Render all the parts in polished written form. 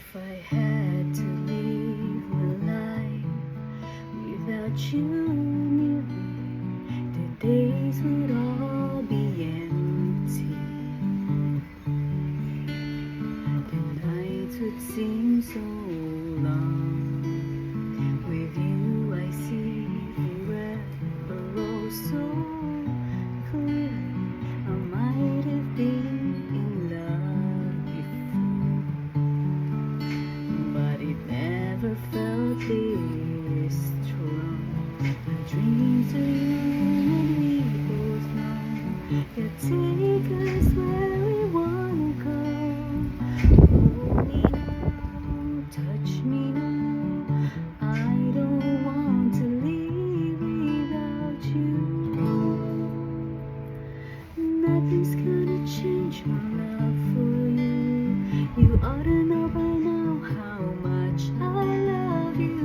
If I had to live my life without you near me, the days would all be empty. The nights would seem so long. With you I see forever oh so clearly. I might have been in love before, but it never felt this strong. My dreams are young and we both know you'll take us where we wanna go. Hold me now, touch me now. I don't want to leave without you. Nothing's gonna change my love for you. You ought to know by now how much I love you.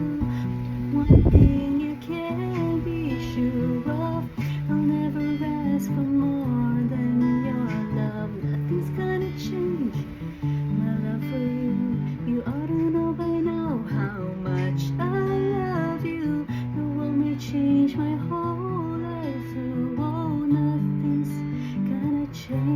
One thing you can be sure of, I'll never ask for more than your love. Nothing's gonna change my love for you. You ought to know by now how much I love you. The world may change my whole life through. Oh, nothing's gonna change